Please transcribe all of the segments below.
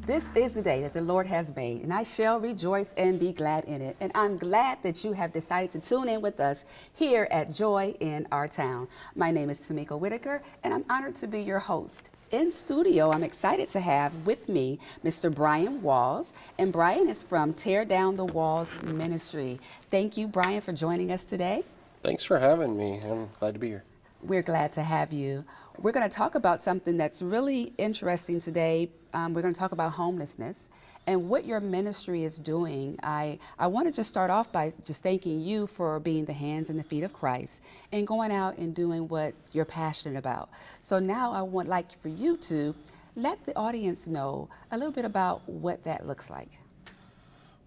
This is the day that the Lord has made, and I shall rejoice and be glad in it. And I'm glad that you have decided to tune in with us here at Joy in Our Town. My name is Tamika Whitaker, and I'm honored to be your host. In studio, I'm excited to have with me Mr. Brian Walls, and Brian is from Tear Down the Walls Ministry. Thank you, Brian, for joining us today. Thanks for having me. I'm glad to be here. We're glad to have you. We're going to talk about something that's really interesting today. We're going to talk about homelessness and what your ministry is doing. I want to just start off by just thanking you for being the hands and the feet of Christ and going out and doing what you're passionate about. So now I would like for you to let the audience know a little bit about what that looks like.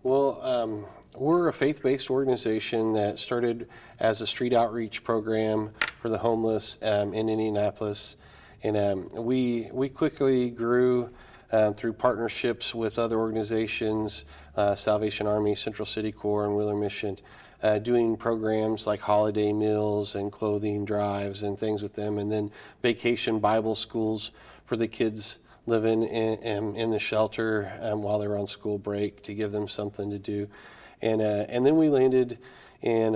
Well, we're a faith-based organization that started as a street outreach program for the homeless in Indianapolis. And we quickly grew through partnerships with other organizations, Salvation Army, Central City Corps, and Wheeler Mission, doing programs like holiday meals and clothing drives and things with them, and then vacation Bible schools for the kids living in the shelter while they were on school break to give them something to do. And then we landed in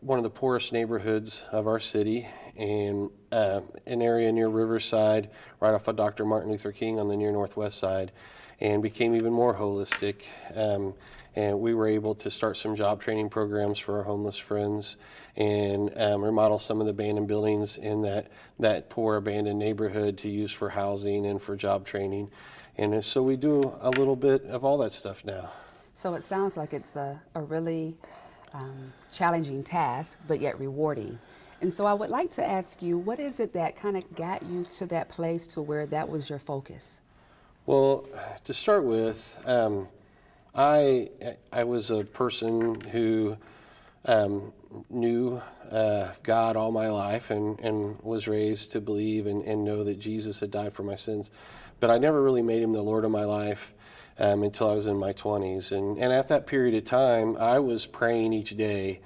one of the poorest neighborhoods of our city, in an area near Riverside, right off of Dr. Martin Luther King on the near northwest side, and became even more holistic. And we were able to start some job training programs for our homeless friends and remodel some of the abandoned buildings in that poor abandoned neighborhood to use for housing and for job training. And so we do a little bit of all that stuff now. So it sounds like it's a really challenging task, but yet rewarding. And so I would like to ask you, what is it that kind of got you to that place to where that was your focus? Well, to start with, I was a person who knew God all my life and was raised to believe and know that Jesus had died for my sins. But I never really made him the Lord of my life until I was in my 20s. And at that period of time, I was praying each day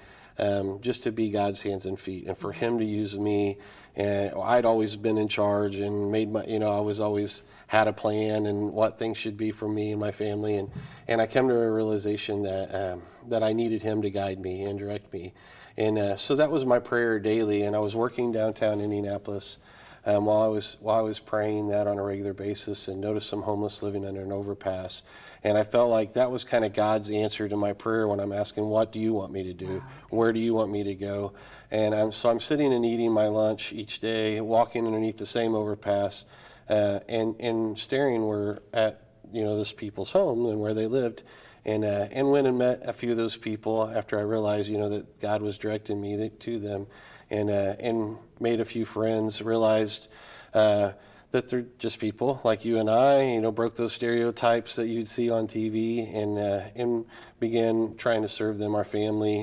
just to be God's hands and feet and for him to use me. And I'd always been in charge and made my, I was always had a plan and what things should be for me and my family. And I came to a realization that I needed him to guide me and direct me. And so that was my prayer daily. And I was working downtown Indianapolis while I was praying that on a regular basis, and noticed some homeless living under an overpass. And I felt like that was kind of God's answer to my prayer when I'm asking, what do you want me to do? Wow. Where do you want me to go? And I'm sitting and eating my lunch each day, walking underneath the same overpass, and staring at this people's home and where they lived. And went and met a few of those people after I realized, that God was directing me to them, and made a few friends, realized that they're just people like you and I, broke those stereotypes that you'd see on TV, and began trying to serve them, our family,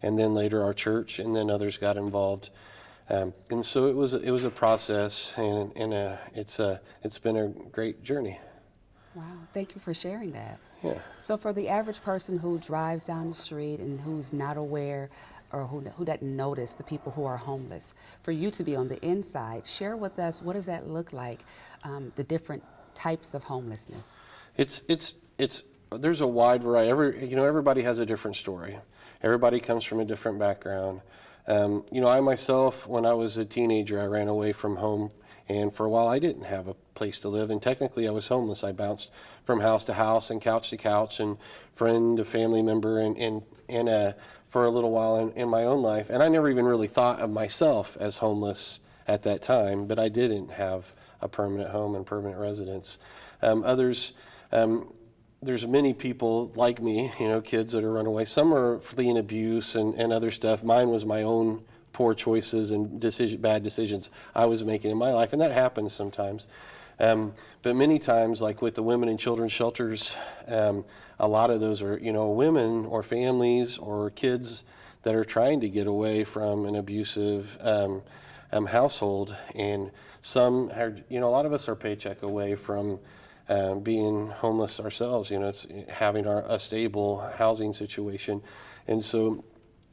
and then later our church, and then others got involved. And so it was a process, and it's been a great journey. Wow, thank you for sharing that. Yeah. So for the average person who drives down the street and who's not aware or who doesn't notice the people who are homeless, for you to be on the inside, share with us, what does that look like, the different types of homelessness? There's a wide variety. Everybody has a different story. Everybody comes from a different background. I myself, when I was a teenager, I ran away from home. And for a while, I didn't have a place to live, and technically I was homeless. I bounced from house to house and couch to couch, and friend to family member, and for a little while in my own life. And I never even really thought of myself as homeless at that time, but I didn't have a permanent home and permanent residence. There's many people like me, kids that are runaway. Some are fleeing abuse and other stuff. Mine was my own poor choices and bad decisions I was making in my life, and that happens sometimes. But many times, like with the women and children's shelters, a lot of those are, women or families or kids that are trying to get away from an abusive household. And some are, a lot of us are paycheck away from being homeless ourselves. It's having a stable housing situation. And so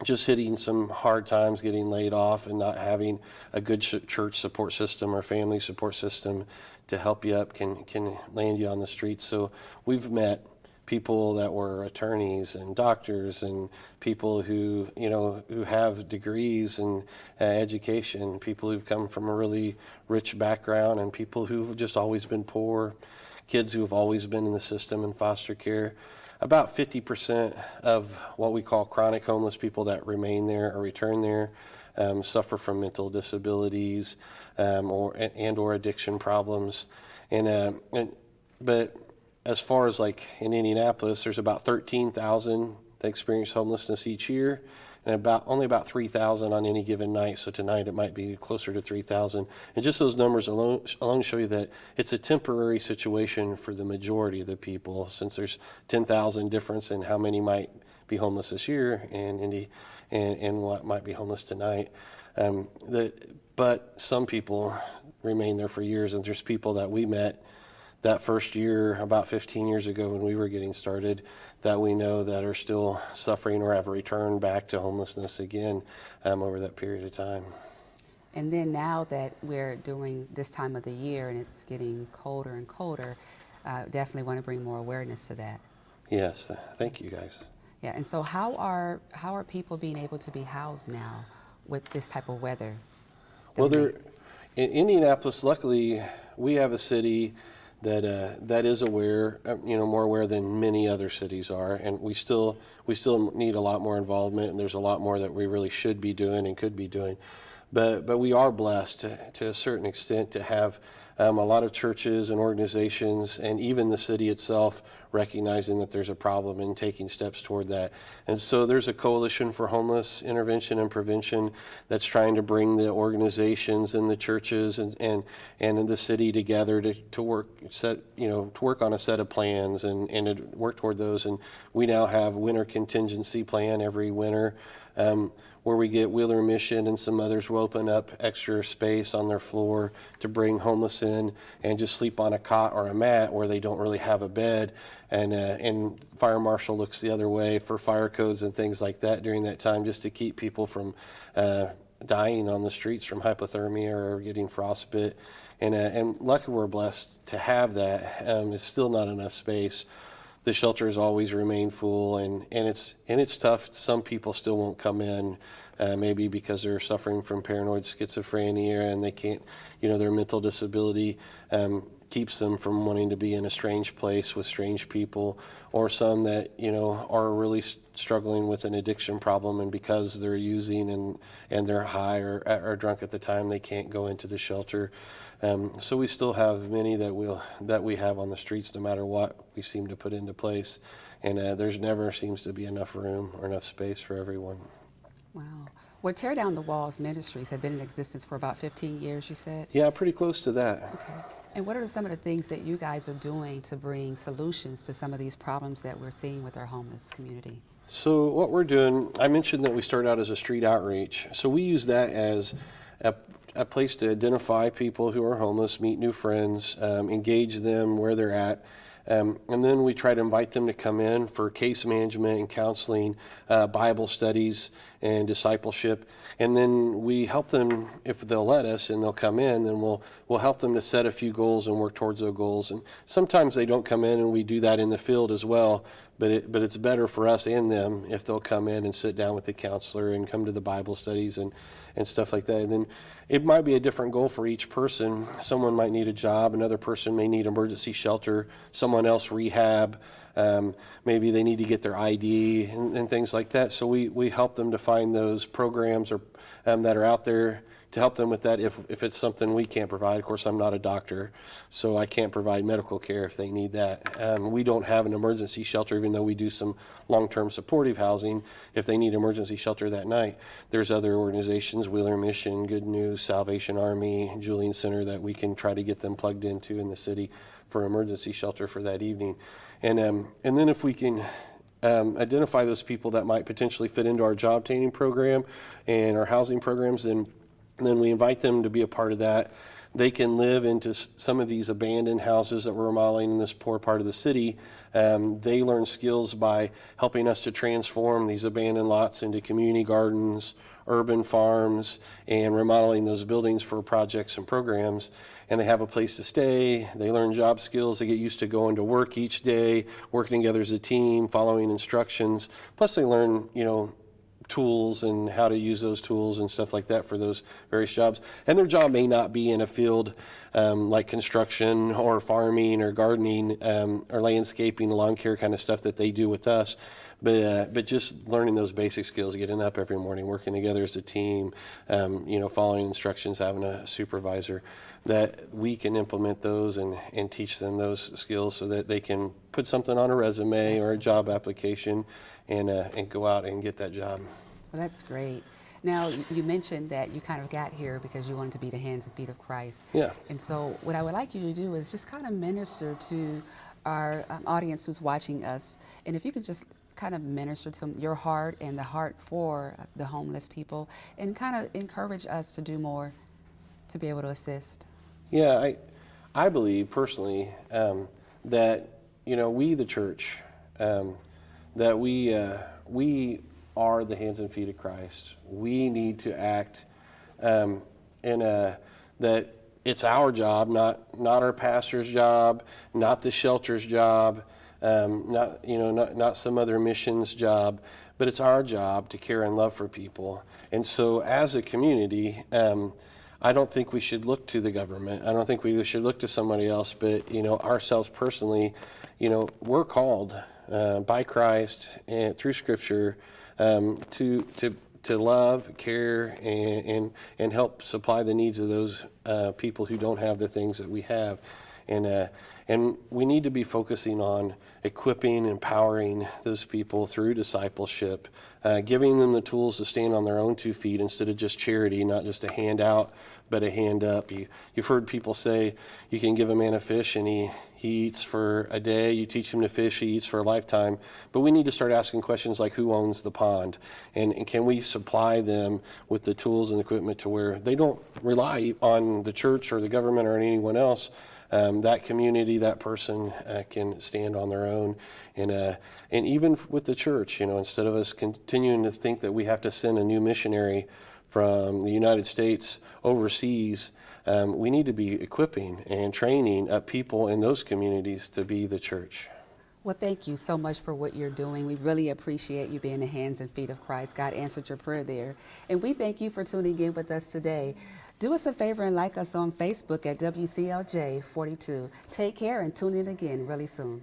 just hitting some hard times, getting laid off, and not having a good church support system or family support system to help you up can land you on the streets. So we've met people that were attorneys and doctors and people who have degrees and education, people who've come from a really rich background, and people who've just always been poor, kids who have always been in the system in foster care. About 50% of what we call chronic homeless people that remain there or return there suffer from mental disabilities or addiction problems. But as far as like in Indianapolis, there's about 13,000 that experience homelessness each year, and only about 3,000 on any given night. So tonight it might be closer to 3,000. And just those numbers alone show you that it's a temporary situation for the majority of the people, since there's 10,000 difference in how many might be homeless this year and what might be homeless tonight. But some people remain there for years, and there's people that we met that first year, about 15 years ago when we were getting started, that we know that are still suffering or have returned back to homelessness again over that period of time. And then now that we're doing this time of the year and it's getting colder and colder, definitely want to bring more awareness to that. Yes, thank you guys. Yeah, and so how are people being able to be housed now with this type of weather? Well, in Indianapolis, luckily, we have a city that is aware, more aware than many other cities are, and we still need a lot more involvement, and there's a lot more that we really should be doing and could be doing, but we are blessed to a certain extent to have a lot of churches and organizations, and even the city itself, recognizing that there's a problem and taking steps toward that. And so there's a coalition for homeless intervention and prevention that's trying to bring the organizations and the churches and in the city together to work on a set of plans and to work toward those. And we now have winter contingency plan every winter, where we get Wheeler Mission and some others will open up extra space on their floor to bring homeless in and just sleep on a cot or a mat where they don't really have a bed. And fire marshal looks the other way for fire codes and things like that during that time, just to keep people from dying on the streets from hypothermia or getting frostbite. And luckily we're blessed to have that. It's still not enough space. The shelter has always remained full, and it's tough. Some people still won't come in, maybe because they're suffering from paranoid schizophrenia and they can't, their mental disability keeps them from wanting to be in a strange place with strange people, or some that are really struggling with an addiction problem, and because they're using and they're high or drunk at the time, they can't go into the shelter. So we still have many that we have on the streets, no matter what we seem to put into place, and there's never seems to be enough room or enough space for everyone. Wow. Well, Tear Down the Walls Ministries have been in existence for about 15 years, you said? Yeah, pretty close to that. Okay. And what are some of the things that you guys are doing to bring solutions to some of these problems that we're seeing with our homeless community? So what we're doing, I mentioned that we started out as a street outreach. So we use that as a place to identify people who are homeless, meet new friends, engage them where they're at. And then we try to invite them to come in for case management and counseling, Bible studies and discipleship. And then we help them, if they'll let us and they'll come in, then we'll help them to set a few goals and work towards those goals. And sometimes they don't come in, and we do that in the field as well. But it's better for us and them if they'll come in and sit down with the counselor and come to the Bible studies and stuff like that. And then it might be a different goal for each person. Someone might need a job, another person may need emergency shelter, someone else rehab, maybe they need to get their ID and things like that. So we help them to find those programs or that are out there to help them with that if it's something we can't provide. Of course, I'm not a doctor, so I can't provide medical care if they need that. We don't have an emergency shelter, even though we do some long-term supportive housing. If they need emergency shelter that night, there's other organizations, Wheeler Mission, Good News, Salvation Army, Julian Center, that we can try to get them plugged into in the city for emergency shelter for that evening. And then if we can identify those people that might potentially fit into our job training program and our housing programs, then we invite them to be a part of that. they can live into some of these abandoned houses that we're remodeling in this poor part of the city. They learn skills by helping us to transform these abandoned lots into community gardens, urban farms, and remodeling those buildings for projects and programs. And they have a place to stay. They learn job skills. They get used to going to work each day, working together as a team, following instructions. Plus they learn, tools and how to use those tools and stuff like that for those various jobs. And their job may not be in a field like construction or farming or gardening or landscaping, lawn care kind of stuff that they do with us. But just learning those basic skills, getting up every morning, working together as a team, following instructions, having a supervisor, that we can implement those and teach them those skills so that they can put something on a resume or a job application and go out and get that job. Well, that's great. Now, you mentioned that you kind of got here because you wanted to be the hands and feet of Christ. Yeah. And so what I would like you to do is just kind of minister to our audience who's watching us. And if you could just kind of minister to your heart and the heart for the homeless people and kind of encourage us to do more to be able to assist. Yeah, I believe personally that, we, the church, that we are the hands and feet of Christ. We need to act that it's our job, not our pastor's job, not the shelter's job, not some other mission's job, but it's our job to care and love for people. And so as a community, I don't think we should look to the government. I don't think we should look to somebody else, but ourselves personally, we're called by Christ and through Scripture to love, care, and help supply the needs of those people who don't have the things that we have. And we need to be focusing on equipping, empowering those people through discipleship, giving them the tools to stand on their own 2 feet instead of just charity, not just a handout, but a hand up. You've heard people say you can give a man a fish and he eats for a day. You teach him to fish, he eats for a lifetime. But we need to start asking questions like who owns the pond? And can we supply them with the tools and equipment to where they don't rely on the church or the government or anyone else. That community, that person can stand on their own. And even with the church, instead of us continuing to think that we have to send a new missionary from the United States overseas, we need to be equipping and training up people in those communities to be the church. Well, thank you so much for what you're doing. We really appreciate you being the hands and feet of Christ. God answered your prayer there. And we thank you for tuning in with us today. Do us a favor and like us on Facebook at WCLJ 42. Take care and tune in again really soon.